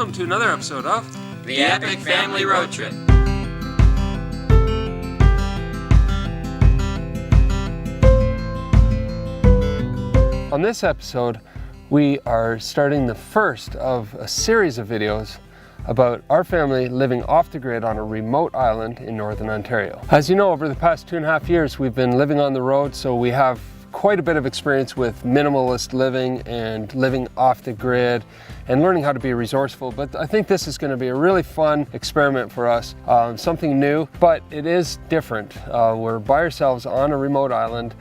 welcome to another episode of The Epic Family Road Trip. On this episode, we are starting the first of a series of videos about our family living off the grid on a remote island in Northern Ontario. As you know, over the past 2.5 years, we've been living on the road, so we have quite a bit of experience with minimalist living and living off the grid and learning how to be resourceful. But I think this is going to be a really fun experiment for us, something new, but it is different. We're by ourselves on a remote island.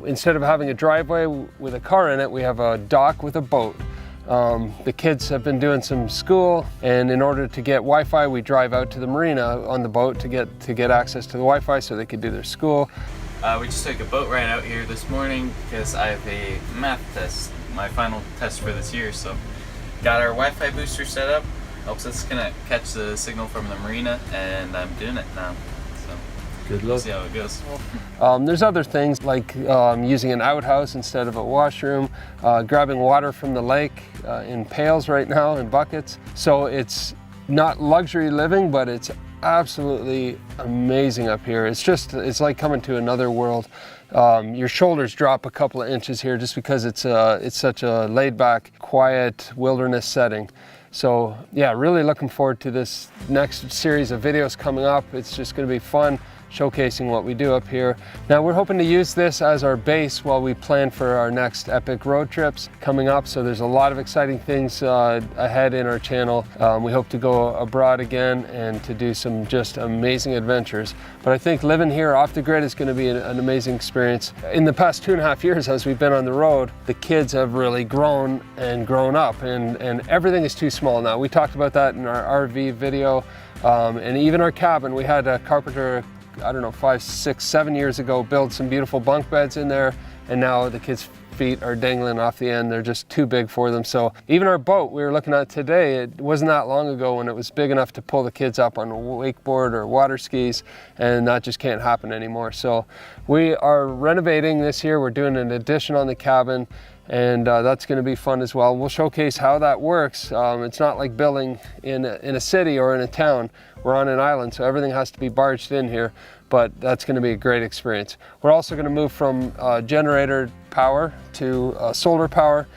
Instead of having a driveway with a car in it, we have a dock with a boat. The kids have been doing some school, and in order to get Wi-Fi, we drive out to the marina on the boat to get access to the Wi-Fi so they could do their school. We just took a boat ride out here this morning because I have a math test, my final test for this year. So got our Wi-Fi booster set up, helps us catch the signal from the marina, and I'm doing it now. So good luck. We'll see how it goes. There's other things like using an outhouse instead of a washroom, grabbing water from the lake in pails right now, in buckets. So it's not luxury living, but it's absolutely amazing up here. It's like coming to another world. Your shoulders drop a couple of inches here just because it's such a laid-back, quiet wilderness setting. So yeah, really looking forward to this next series of videos coming up. It's just going to be fun, showcasing what we do up here. Now we're hoping to use this as our base while we plan for our next epic road trips coming up. So there's a lot of exciting things ahead in our channel. We hope to go abroad again and to do some just amazing adventures. But I think living here off the grid is going to be an amazing experience. In the past 2.5 years as we've been on the road, the kids have really grown up, and everything is too small now. We talked about that in our RV video, and even our cabin. We had a carpenter, I don't know, 5, 6, 7 years ago, build some beautiful bunk beds in there, and now the kids' feet are dangling off the end. They're just too big for them. So even our boat we were looking at today, it wasn't that long ago when it was big enough to pull the kids up on a wakeboard or water skis, and that just can't happen anymore. So we are renovating this year. We're doing an addition on the cabin, and that's going to be fun as well. We'll showcase how that works. It's not like building in a city or in a town. We're on an island, so everything has to be barged in here, but that's going to be a great experience. We're also going to move from generator power to solar power.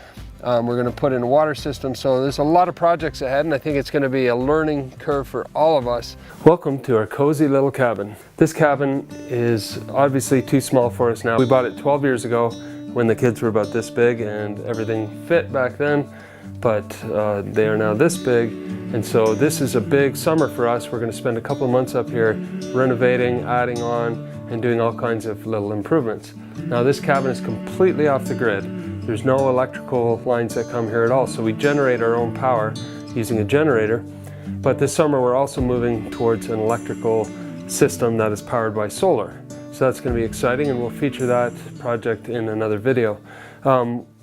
We're going to put in a water system, so there's a lot of projects ahead, and I think it's going to be a learning curve for all of us. Welcome to our cozy little cabin. This cabin is obviously too small for us now. We bought it 12 years ago when the kids were about this big, and everything fit back then, but they are now this big. And so this is a big summer for us. We're going to spend a couple of months up here renovating, adding on, and doing all kinds of little improvements. Now this cabin is completely off the grid. There's no electrical lines that come here at all, so we generate our own power using a generator. But this summer we're also moving towards an electrical system that is powered by solar. So that's going to be exciting, and we'll feature that project in another video.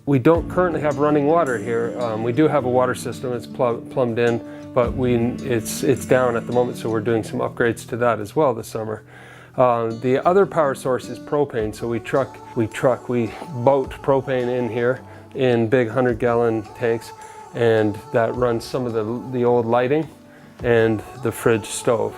We don't currently have running water here. We do have a water system, it's plumbed in, but it's down at the moment, so we're doing some upgrades to that as well this summer. The other power source is propane, so we boat propane in here in big 100-gallon tanks, and that runs some of the old lighting and the fridge stove.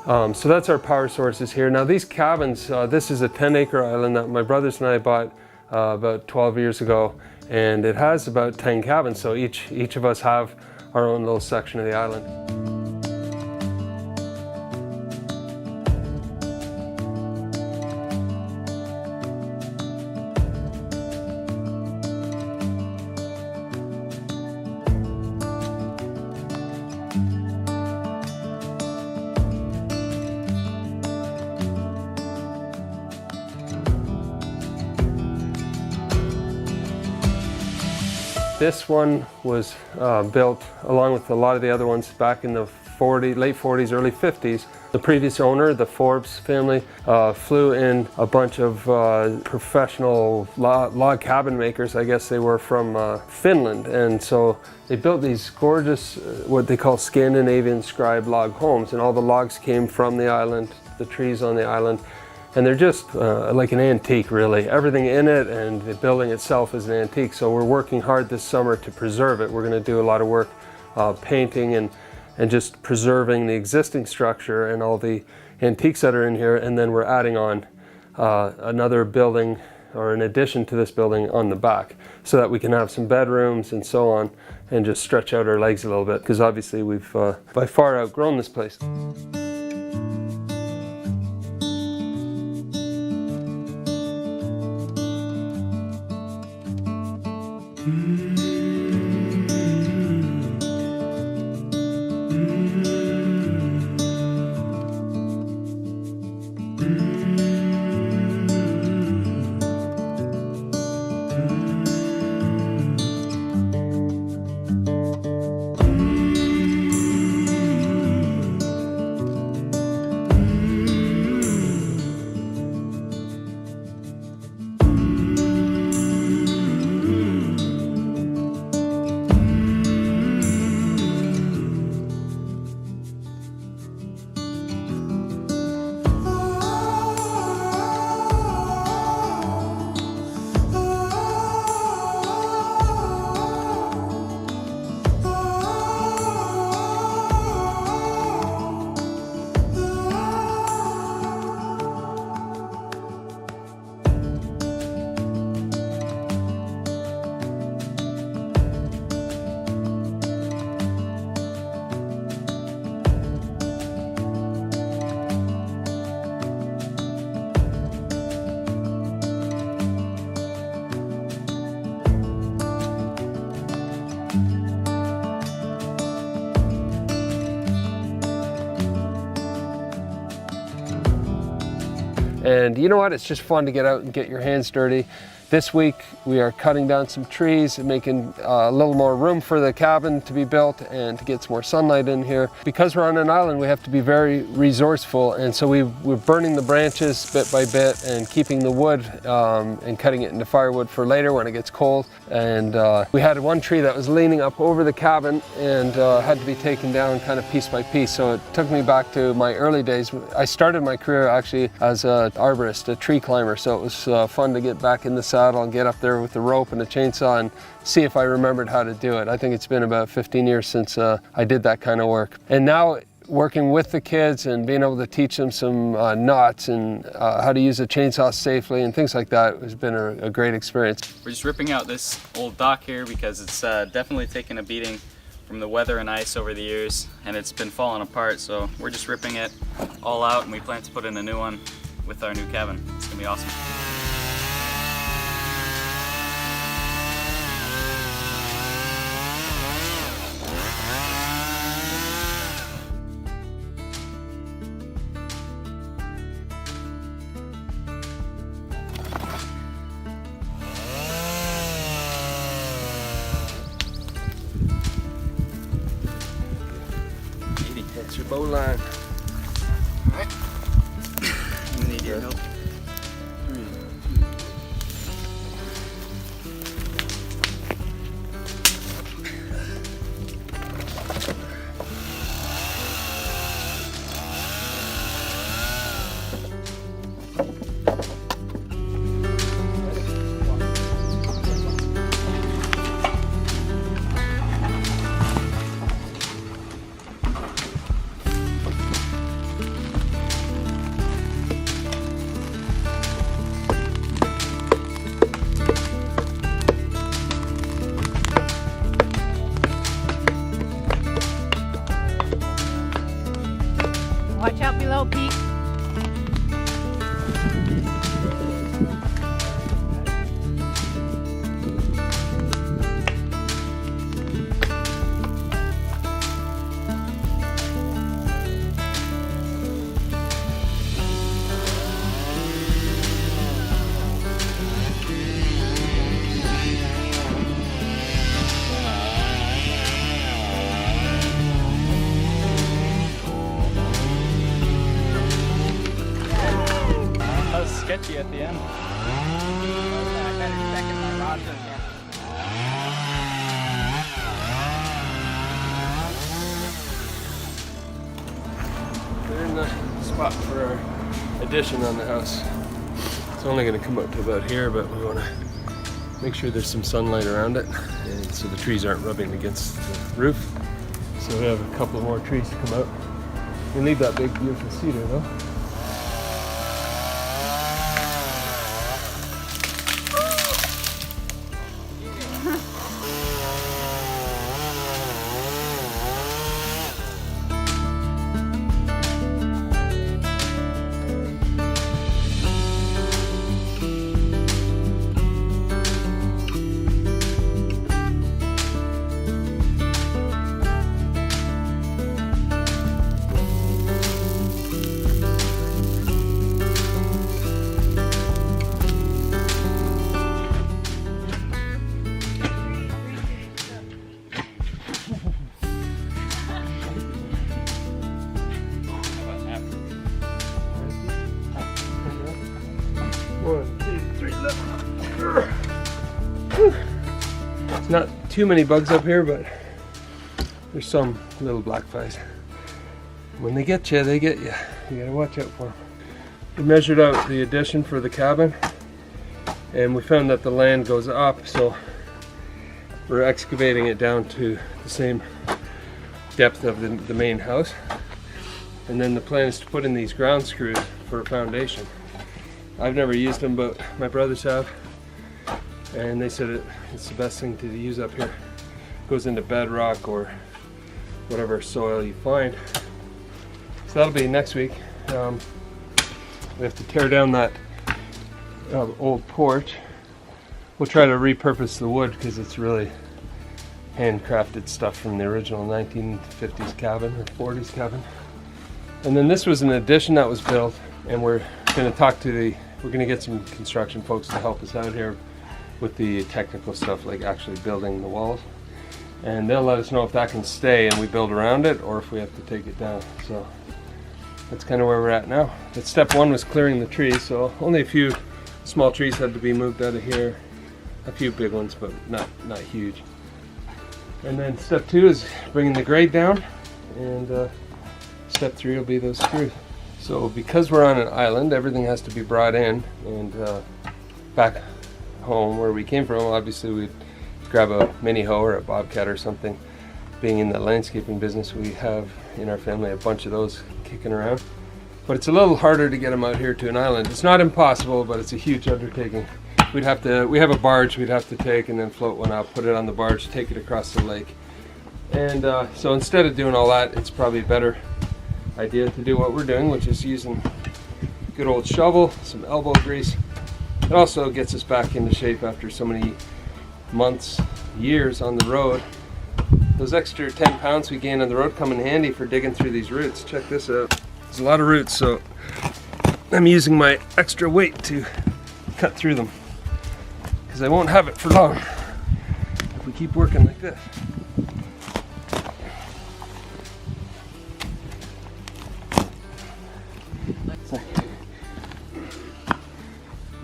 So that's our power sources here. Now these cabins, this is a 10-acre island that my brothers and I bought about 12 years ago, and it has about 10 cabins, so each of us have our own little section of the island. This one was built along with a lot of the other ones back in the late 40s, early 50s. The previous owner, the Forbes family, flew in a bunch of professional log cabin makers. I guess they were from Finland, and so they built these gorgeous, what they call Scandinavian scribe log homes, and all the logs came from the island, the trees on the island. And they're just like an antique, really. Everything in it and the building itself is an antique, so we're working hard this summer to preserve it. We're going to do a lot of work painting and just preserving the existing structure and all the antiques that are in here, and then we're adding on another building or an addition to this building on the back so that we can have some bedrooms and so on and just stretch out our legs a little bit, because obviously we've by far outgrown this place. And you know what? It's just fun to get out and get your hands dirty. This week we are cutting down some trees and making a little more room for the cabin to be built and to get some more sunlight in here. Because we're on an island, we have to be very resourceful, and so we're burning the branches bit by bit and keeping the wood and cutting it into firewood for later when it gets cold. And we had one tree that was leaning up over the cabin and had to be taken down kind of piece by piece. So it took me back to my early days. I started my career actually as an arborist, a tree climber, so it was fun to get back in the saddle and get up there with the rope and a chainsaw and see if I remembered how to do it. I think it's been about 15 years since I did that kind of work. And now working with the kids and being able to teach them some knots and how to use a chainsaw safely and things like that has been a great experience. We're just ripping out this old dock here because it's definitely taken a beating from the weather and ice over the years, and it's been falling apart, so we're just ripping it all out and we plan to put in a new one with our new cabin. It's gonna be awesome. That's your bow line. Alright. We need your help. Watch out below, Pete. Sketchy at the end. I better check in my rods again. We're in the spot for our addition on the house. It's only going to come up to about here, but we want to make sure there's some sunlight around it, and so the trees aren't rubbing against the roof. So we have a couple more trees to come out. We leave that big beautiful cedar though. It's not too many bugs up here, but there's some little black flies. When they get you, they get you. You gotta watch out for them. We measured out the addition for the cabin, and we found that the land goes up, so we're excavating it down to the same depth of the main house. And then the plan is to put in these ground screws for a foundation. I've never used them, but my brothers have, and they said it's the best thing to use up here. It goes into bedrock or whatever soil you find. So that'll be next week. We have to tear down that old porch. We'll try to repurpose the wood because it's really handcrafted stuff from the original 1950s cabin or 40s cabin. And then this was an addition that was built, and we're going to get some construction folks to help us out here with the technical stuff, like actually building the walls. And they'll let us know if that can stay and we build around it, or if we have to take it down. So that's kind of where we're at now. But step one was clearing the trees, so only a few small trees had to be moved out of here. A few big ones, but not huge. And then step two is bringing the grade down, and step three will be those screws. So because we're on an island, everything has to be brought in, and back home where we came from, obviously we'd grab a mini hoe or a bobcat or something. Being in the landscaping business, we have in our family a bunch of those kicking around. But it's a little harder to get them out here to an island. It's not impossible, but it's a huge undertaking. We have a barge we'd have to take and then float one out, put it on the barge, take it across the lake. And so instead of doing all that, it's probably a better idea to do what we're doing, which is using good old shovel, some elbow grease. It also gets us back into shape after so many months, years on the road. Those extra 10 pounds we gain on the road come in handy for digging through these roots. Check this out. There's a lot of roots, so I'm using my extra weight to cut through them, because I won't have it for long if we keep working like this.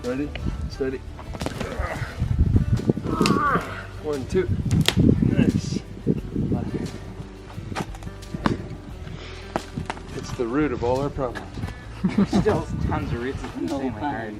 Ready? Steady. 1, 2. Nice. It's the root of all our problems. Still tons of roots. It's insanely hard.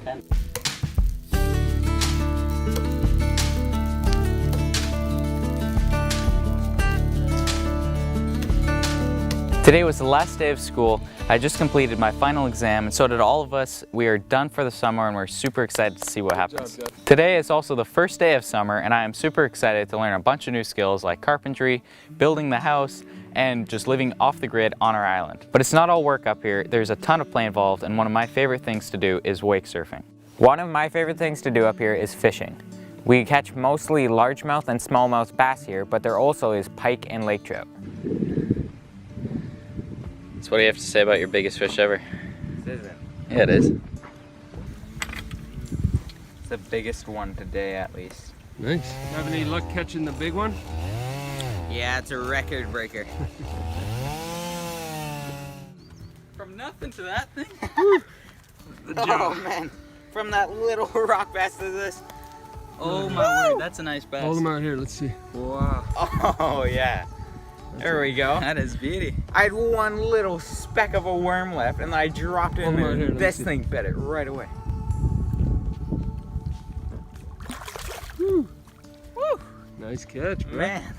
Today was the last day of school. I just completed my final exam, and so did all of us. We are done for the summer, and we're super excited to see what happens. Today is also the first day of summer, and I am super excited to learn a bunch of new skills like carpentry, building the house, and just living off the grid on our island. But it's not all work up here. There's a ton of play involved, and one of my favorite things to do is wake surfing. One of my favorite things to do up here is fishing. We catch mostly largemouth and smallmouth bass here, but there also is pike and lake trout. So what do you have to say about your biggest fish ever? This isn't. Yeah, it is. It's the biggest one today, at least. Nice. Have any luck catching the big one? Yeah, it's a record breaker. From nothing to that thing? Good Oh job. man, from that little rock bass to this. Oh my word, that's a nice bass. Hold them out here, let's see. Wow. Oh yeah. There we go. That is beauty. I had one little speck of a worm left, and I dropped it in there. This thing bit it right away. Woo. Woo. Nice catch, bro. Man.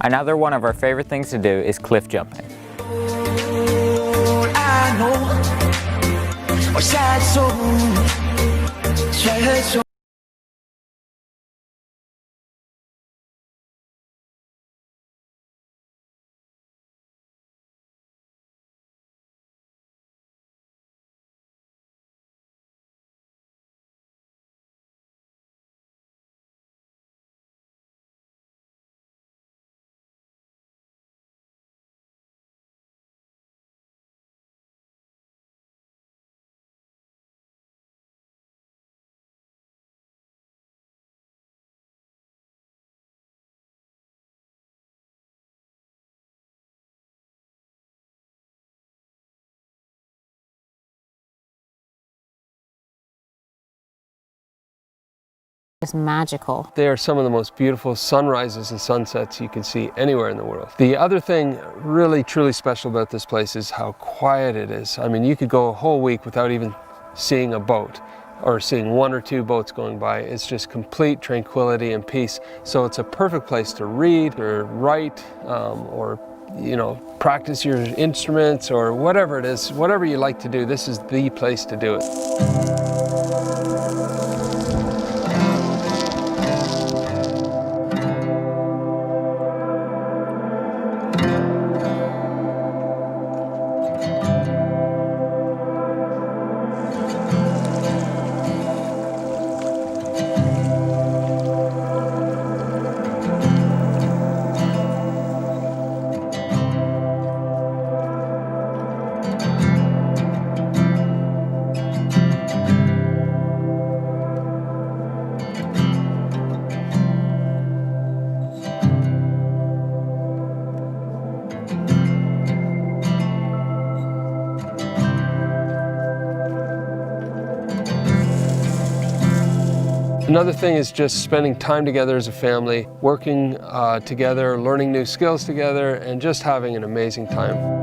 Another one of our favorite things to do is cliff jumping. I know a sad soul, sad soul. It's magical. They are some of the most beautiful sunrises and sunsets you can see anywhere in the world. The other thing really truly special about this place is how quiet it is. I mean, you could go a whole week without even seeing a boat or seeing one or two boats going by. It's just complete tranquility and peace. So it's a perfect place to read or write or practice your instruments or whatever it is, whatever you like to do. This is the place to do it. Another thing is just spending time together as a family, working together, learning new skills together, and just having an amazing time.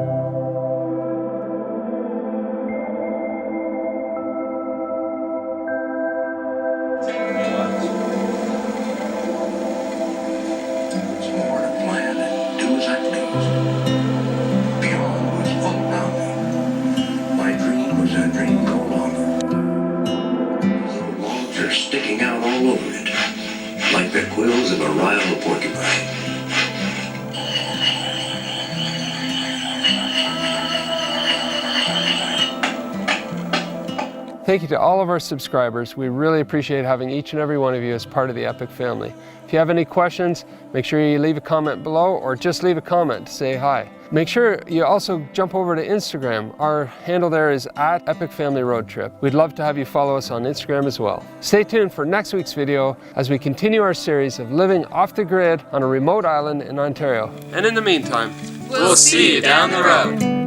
Sticking out all over it, like the quills of a rival porcupine. Thank you to all of our subscribers. We really appreciate having each and every one of you as part of the Epic family. If you have any questions, make sure you leave a comment below or just leave a comment to say hi. Make sure you also jump over to Instagram. Our handle there is @EpicFamilyRoadTrip. We'd love to have you follow us on Instagram as well. Stay tuned for next week's video as we continue our series of living off the grid on a remote island in Ontario. And in the meantime, We'll see you down the road.